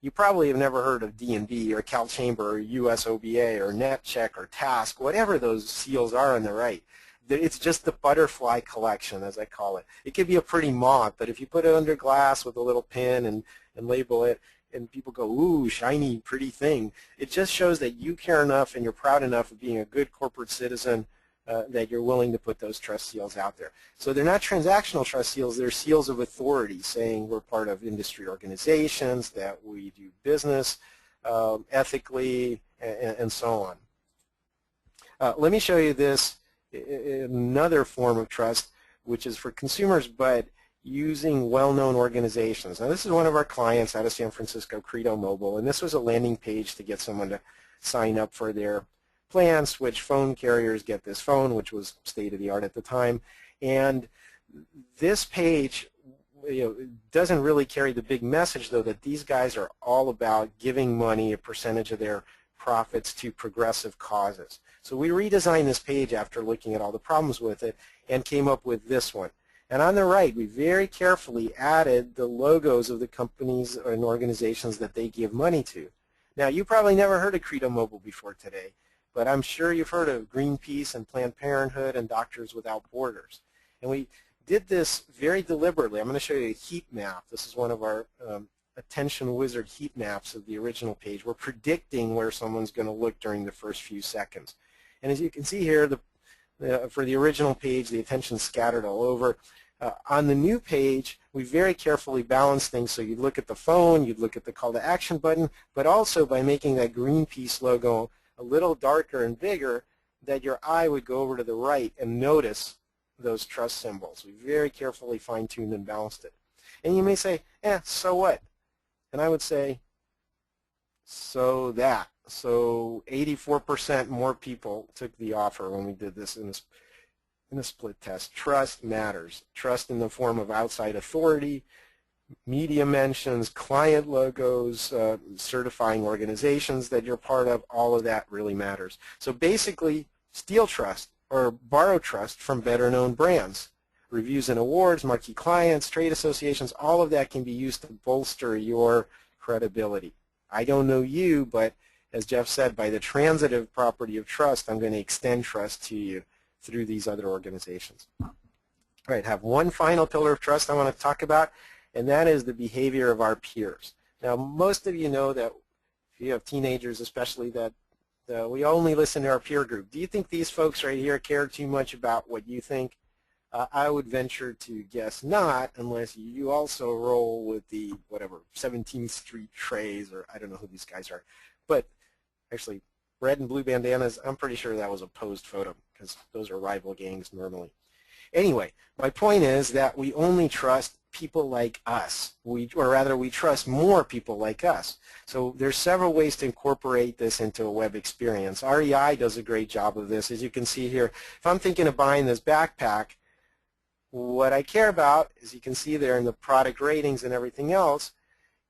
you probably have never heard of D&B or CalChamber or USOBA or NetCheck or Task, whatever those seals are on the right. It's just the butterfly collection, as I call it. It could be a pretty moth, but if you put it under glass with a little pin and label it, and people go, ooh, shiny, pretty thing, it just shows that you care enough and you're proud enough of being a good corporate citizen that you're willing to put those trust seals out there. So they're not transactional trust seals, they're seals of authority saying we're part of industry organizations, that we do business ethically, and so on. Let me show you this, another form of trust, which is for consumers, but using well-known organizations. Now this is one of our clients out of San Francisco, Credo Mobile, and this was a landing page to get someone to sign up for their plan, switch phone carriers, get this phone, which was state-of-the-art at the time. And this page, doesn't really carry the big message, though, that these guys are all about giving money, a percentage of their profits, to progressive causes. So we redesigned this page after looking at all the problems with it and came up with this one. And on the right, we very carefully added the logos of the companies and organizations that they give money to. Now, you probably never heard of Credo Mobile before today, but I'm sure you've heard of Greenpeace and Planned Parenthood and Doctors Without Borders. And we did this very deliberately. I'm going to show you a heat map. This is one of our attention wizard heat maps of the original page. We're predicting where someone's going to look during the first few seconds. And as you can see here, for the original page, the attention's scattered all over. On the new page, we very carefully balanced things, so you'd look at the phone, you'd look at the call to action button, but also by making that Greenpeace logo a little darker and bigger, that your eye would go over to the right and notice those trust symbols. We very carefully fine-tuned and balanced it. And you may say, so what? And I would say, so that. So 84% more people took the offer when we did this in a split test. Trust matters. Trust in the form of outside authority, media mentions, client logos, certifying organizations that you're part of, all of that really matters. So basically, steal trust or borrow trust from better-known brands. Reviews and awards, marquee clients, trade associations, all of that can be used to bolster your credibility. I don't know you, but as Jeff said, by the transitive property of trust, I'm going to extend trust to you through these other organizations. All right, have one final pillar of trust I want to talk about, and that is the behavior of our peers. Now, most of you know that if you have teenagers especially, that we only listen to our peer group. Do you think these folks right here care too much about what you think? I would venture to guess not, unless you also roll with the, whatever, 17th Street Trays, or I don't know who these guys are. But actually, red and blue bandanas, I'm pretty sure that was a posed photo, because those are rival gangs normally. Anyway, my point is that we only trust people like us, or rather we trust more people like us. So there's several ways to incorporate this into a web experience. REI does a great job of this. As you can see here, if I'm thinking of buying this backpack, what I care about, as you can see there in the product ratings and everything else,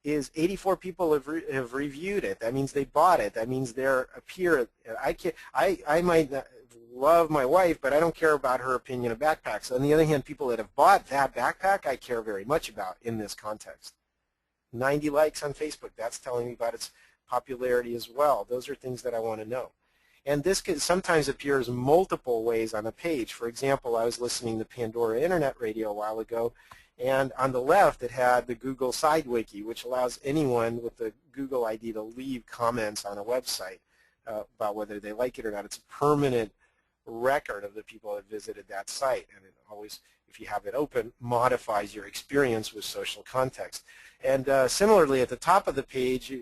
is 84 people have reviewed it. That means they bought it. That means they're a peer. I might not love my wife, but I don't care about her opinion of backpacks. On the other hand, people that have bought that backpack, I care very much about in this context. 90 likes on Facebook, that's telling me about its popularity as well. Those are things that I want to know. And this sometimes appears multiple ways on a page. For example, I was listening to Pandora Internet Radio a while ago, And on the left, it had the Google Side Wiki, which allows anyone with the Google ID to leave comments on a website about whether they like it or not. It's a permanent record of the people that visited that site, and it always, if you have it open, modifies your experience with social context. And similarly, at the top of the page,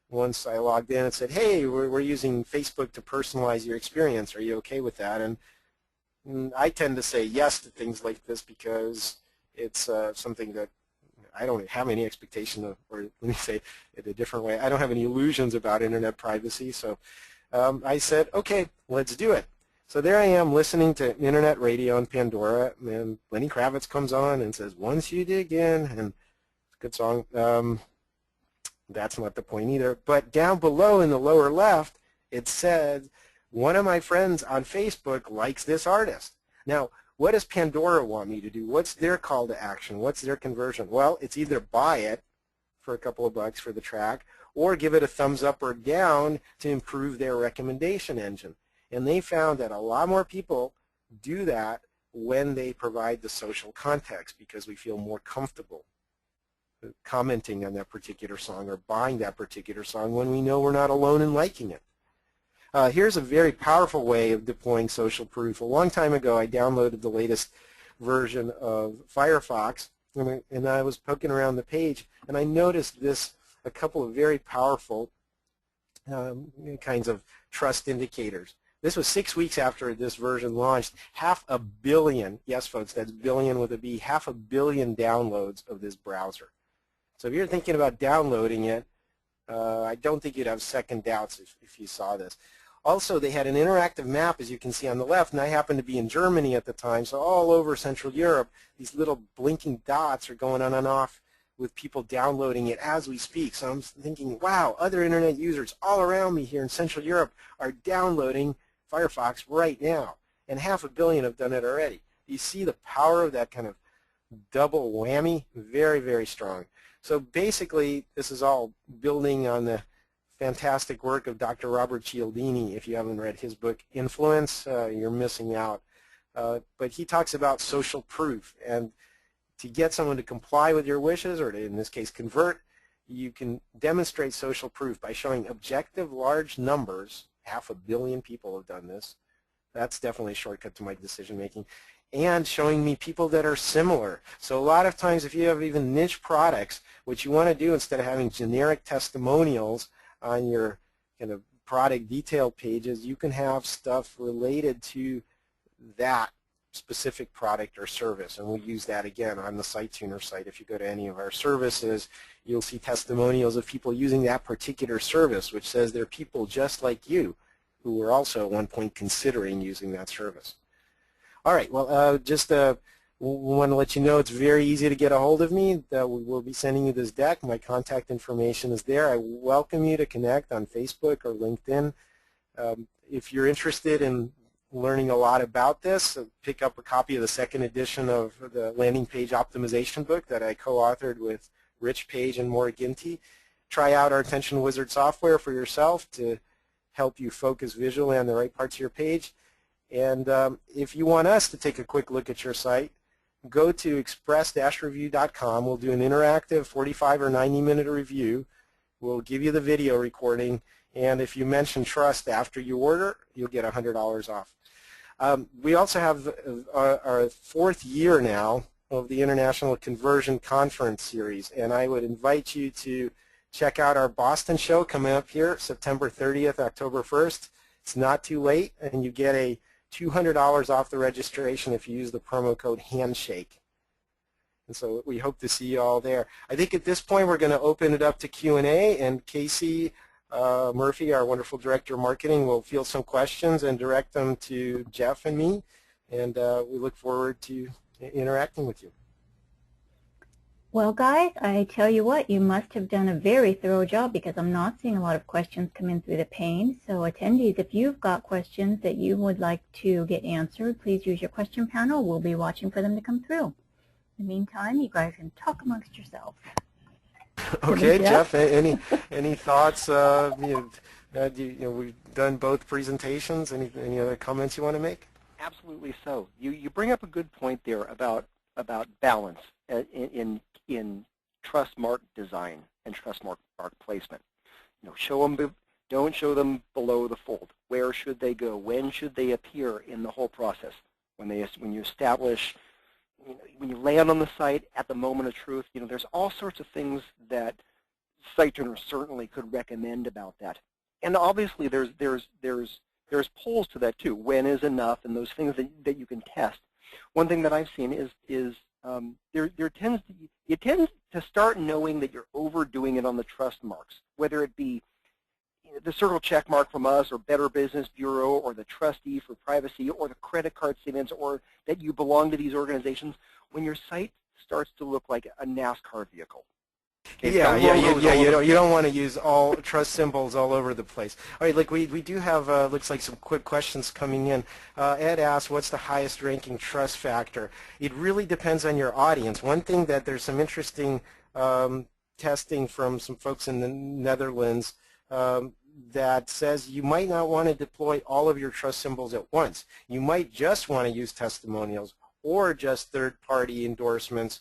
once I logged in, it said, hey, we're using Facebook to personalize your experience. Are you okay with that? And I tend to say yes to things like this because it's something that I don't have any expectation of, or let me say it a different way, I don't have any illusions about internet privacy. So I said, okay, let's do it. So there I am listening to internet radio in Pandora, and Lenny Kravitz comes on and says, once you dig in, and it's a good song. That's not the point either. But down below in the lower left, it said, one of my friends on Facebook likes this artist. Now, what does Pandora want me to do? What's their call to action? What's their conversion? Well, it's either buy it for a couple of bucks for the track or give it a thumbs up or down to improve their recommendation engine. And they found that a lot more people do that when they provide the social context because we feel more comfortable commenting on that particular song or buying that particular song when we know we're not alone in liking it. Here's a very powerful way of deploying social proof. A long time ago, I downloaded the latest version of Firefox, and I was poking around the page, and I noticed a couple of very powerful kinds of trust indicators. This was 6 weeks after this version launched. 500 million, yes folks, that's billion with a B, 500 million downloads of this browser. So if you're thinking about downloading it, I don't think you'd have second doubts if you saw this. Also, they had an interactive map, as you can see on the left, and I happened to be in Germany at the time, so all over Central Europe, these little blinking dots are going on and off with people downloading it as we speak. So I'm thinking, wow, other internet users all around me here in Central Europe are downloading Firefox right now, and 500 million have done it already. You see the power of that kind of double whammy? Very, very strong. So basically, this is all building on the fantastic work of Dr. Robert Cialdini. If you haven't read his book, Influence, you're missing out. But he talks about social proof. And to get someone to comply with your wishes, or to, in this case, convert, you can demonstrate social proof by showing objective large numbers. 500 million people have done this. That's definitely a shortcut to my decision making. And showing me people that are similar. So a lot of times if you have even niche products, what you want to do instead of having generic testimonials on your kind of product detail pages, you can have stuff related to that specific product or service. And we'll use that again on the SiteTuner site. If you go to any of our services, you'll see testimonials of people using that particular service, which says they're people just like you who were also at one point considering using that service. All right, well, just want to let you know it's very easy to get a hold of me. We will be sending you this deck. My contact information is there. I welcome you to connect on Facebook or LinkedIn. If you're interested in learning a lot about this, pick up a copy of the second edition of the landing page optimization book that I co-authored with Rich Page and Maura Ginty. Try out our Attention Wizard software for yourself to help you focus visually on the right parts of your page. And if you want us to take a quick look at your site, go to express-review.com. We'll do an interactive 45 or 90-minute review. We'll give you the video recording, and if you mention trust after you order, you'll get $100 off. We also have our 4th year now of the International Conversion Conference Series, and I would invite you to check out our Boston show coming up here, September 30th, October 1st. It's not too late, and you get a $200 off the registration if you use the promo code HANDSHAKE. And so we hope to see you all there. I think at this point we're going to open it up to Q&A, and Casey Murphy, our wonderful Director of Marketing, will field some questions and direct them to Jeff and me, and we look forward to interacting with you. Well, guys, I tell you what, you must have done a very thorough job because I'm not seeing a lot of questions come in through the pane. So attendees, if you've got questions that you would like to get answered, please use your question panel. We'll be watching for them to come through. In the meantime, you guys can talk amongst yourselves. Okay, Jeff, any thoughts? We've done both presentations. Any other comments you want to make? Absolutely so. You bring up a good point there about about balance in trust mark design and trust mark placement. Show them, don't show them below the fold. Where should they go? When should they appear in the whole process? When you establish, when you land on the site at the moment of truth, there's all sorts of things that SiteTurner certainly could recommend about that. And obviously there's polls to that too. When is enough, and those things that you can test. One thing that I've seen is you tend to start knowing that you're overdoing it on the trust marks, whether it be the circle check mark from us, or Better Business Bureau, or the trustee for privacy, or the credit card statements, or that you belong to these organizations. When your site starts to look like a NASCAR vehicle. Okay, you don't want to use all trust symbols all over the place. All right, like we do have looks like some quick questions coming in. Ed asked, what's the highest ranking trust factor? It really depends on your audience. One thing that there's some interesting testing from some folks in the Netherlands that says you might not want to deploy all of your trust symbols at once. You might just want to use testimonials or just third-party endorsements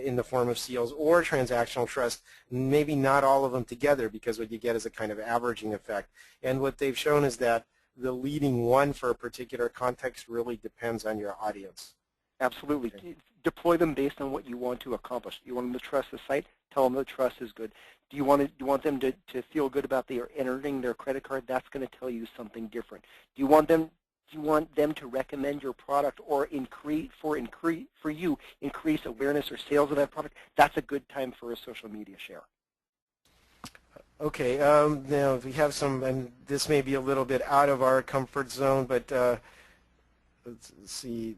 in the form of seals or transactional trust, maybe not all of them together, because what you get is a kind of averaging effect. And what they've shown is that the leading one for a particular context really depends on your audience. Absolutely. Okay. Deploy them based on what you want to accomplish. You want them to trust the site, tell them the trust is good. Do you want them to feel good about entering their credit card? That's going to tell you something different. Do you want them to recommend your product or increase awareness or sales of that product? That's a good time for a social media share. Okay, now we have some, and this may be a little bit out of our comfort zone, but let's see.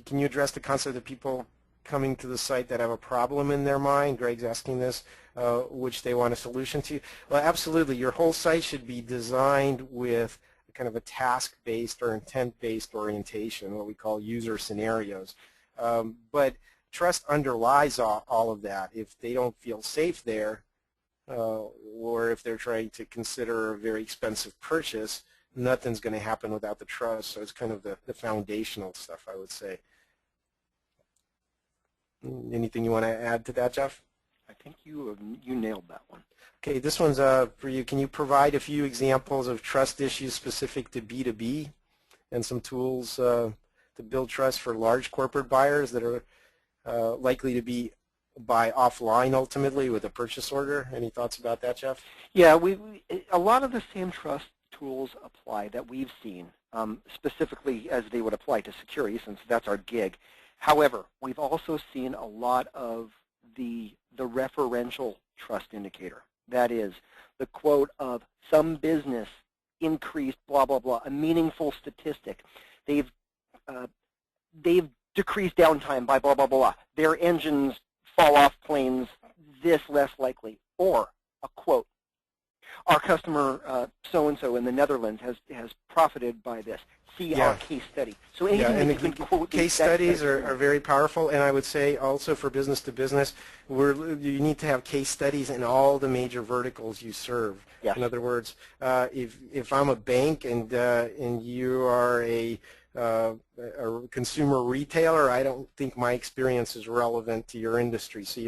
Can you address the concept of people coming to the site that have a problem in their mind? Greg's asking this, which they want a solution to. Well, absolutely. Your whole site should be designed with kind of a task-based or intent-based orientation, what we call user scenarios. But trust underlies all of that. If they don't feel safe there, or if they're trying to consider a very expensive purchase, nothing's going to happen without the trust. So it's kind of the foundational stuff, I would say. Anything you want to add to that, Jeff? I think you nailed that one. Okay, this one's for you. Can you provide a few examples of trust issues specific to B2B and some tools to build trust for large corporate buyers that are likely to buy offline ultimately with a purchase order? Any thoughts about that, Jeff? Yeah, a lot of the same trust tools apply that we've seen, specifically as they would apply to security, since that's our gig. However, we've also seen a lot of the referential trust indicator. That is, the quote of some business increased blah, blah, blah, a meaningful statistic. They've decreased downtime by blah, blah, blah. Their engines fall off planes this less likely. Or a quote, our customer so-and-so in the Netherlands has profited by this. See our case study. So anything that you can quote, case studies are very powerful, and I would say also for business to business, you need to have case studies in all the major verticals you serve. Yes. In other words, if I'm a bank and you are a consumer retailer, I don't think my experience is relevant to your industry. So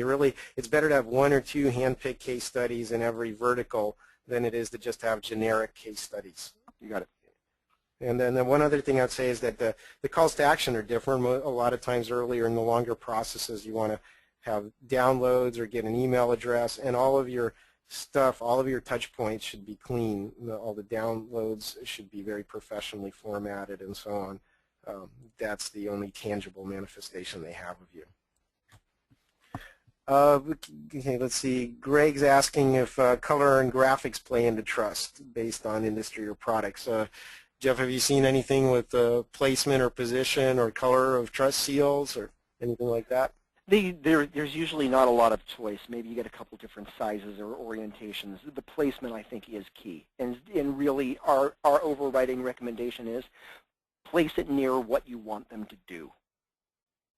it's better to have one or two hand-picked case studies in every vertical than it is to just have generic case studies. You got it. And then one other thing I'd say is that the calls to action are different. A lot of times earlier in the longer processes, you want to have downloads or get an email address, and all of your stuff, all of your touch points should be clean. All the downloads should be very professionally formatted and so on. That's the only tangible manifestation they have of you. Okay, let's see. Greg's asking if color and graphics play into trust based on industry or products. Jeff, have you seen anything with placement or position or color of trust seals or anything like that? There's usually not a lot of choice. Maybe you get a couple different sizes or orientations. The placement, I think, is key. And really, our overriding recommendation is place it near what you want them to do.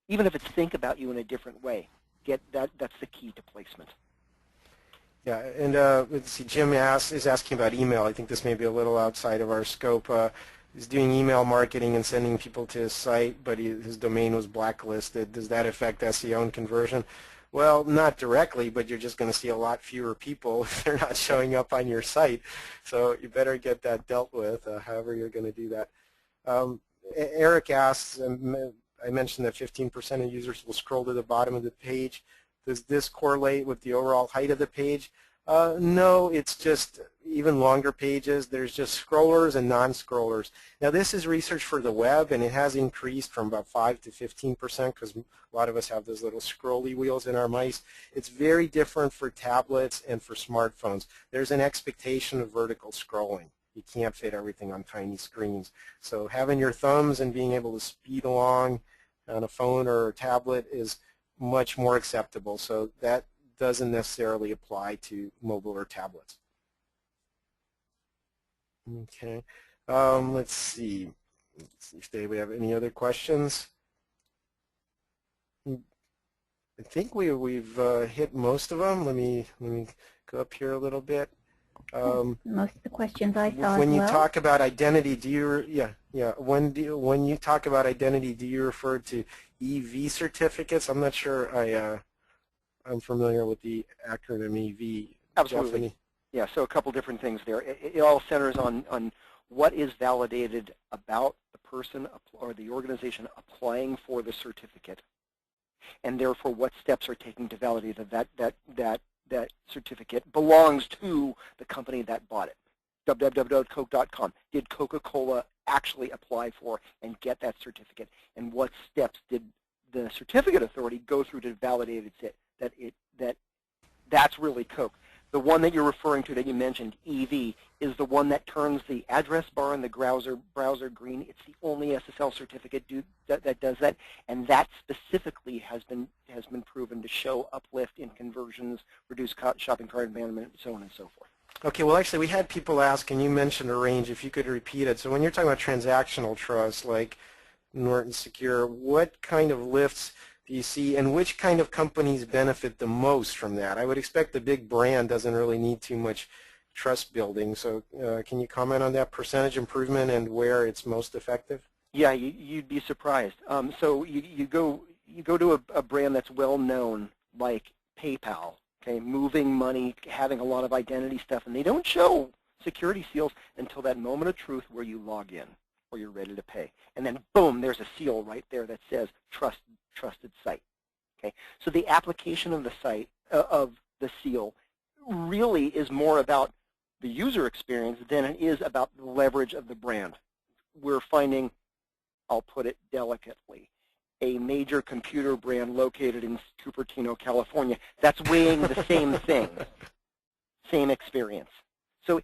Even if it's think about you in a different way, that's the key to placement. Yeah, and let's see, Jim is asking about email. I think this may be a little outside of our scope. is doing email marketing and sending people to his site, but his domain was blacklisted. Does that affect SEO and conversion? Well, not directly, but you're just going to see a lot fewer people if they're not showing up on your site. So you better get that dealt with, however you're going to do that. Eric asks, I mentioned that 15% of users will scroll to the bottom of the page. Does this correlate with the overall height of the page? No, it's just even longer pages. There's just scrollers and non-scrollers. Now this is research for the web, and it has increased from about 5 to 15% because a lot of us have those little scrolly wheels in our mice. It's very different for tablets and for smartphones. There's an expectation of vertical scrolling. You can't fit everything on tiny screens. So having your thumbs and being able to speed along on a phone or a tablet is much more acceptable. So that doesn't necessarily apply to mobile or tablets. Okay, let's see if we have any other questions. I think we've hit most of them. Let me go up here a little bit. Most of the questions I saw when as you well. talk about identity, do you when you talk about identity, do you refer to EV certificates? I'm not sure I'm familiar with the acronym EV. Absolutely. Jeff, yeah, so a couple different things there. It all centers on what is validated about the person or the organization applying for the certificate, and therefore what steps are taken to validate that certificate belongs to the company that bought it. www.coke.com. Did Coca-Cola actually apply for and get that certificate? And what steps did the certificate authority go through to validate that's really Coke? The one that you're referring to that you mentioned, EV, is the one that turns the address bar and the browser green. It's the only SSL certificate that does that, and that specifically has been proven to show uplift in conversions, reduce shopping cart abandonment, so on and so forth. Okay, well actually we had people ask, and you mentioned a range, if you could repeat it. So when you're talking about transactional trust, like Norton Secure, what kind of lifts do you see, and which kind of companies benefit the most from that? I would expect the big brand doesn't really need too much trust building. So can you comment on that percentage improvement and where it's most effective? Yeah, you'd be surprised. So you go to a brand that's well known, like PayPal, okay, moving money, having a lot of identity stuff, and they don't show security seals until that moment of truth where you log in or you're ready to pay. And then boom, there's a seal right there that says trusted site. Okay, so the application of the site of the seal really is more about the user experience than it is about the leverage of the brand. We're finding, I'll put it delicately, a major computer brand located in Cupertino, California, that's weighing the same thing, same experience. So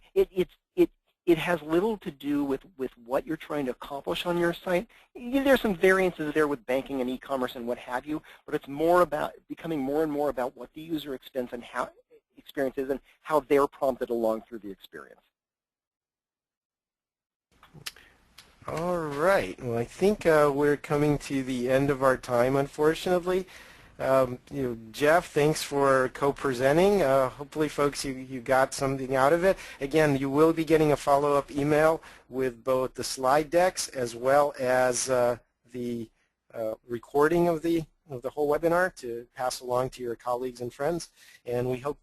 it has little to do with what you're trying to accomplish on your site. There's some variances there with banking and e-commerce and what have you, but it's more about becoming more and more about what the user experience is and how they're prompted along through the experience. All right. Well, I think we're coming to the end of our time, unfortunately. Jeff, thanks for co-presenting. Hopefully, folks, you got something out of it. Again, you will be getting a follow-up email with both the slide decks as well as the recording of the whole webinar to pass along to your colleagues and friends. And we hope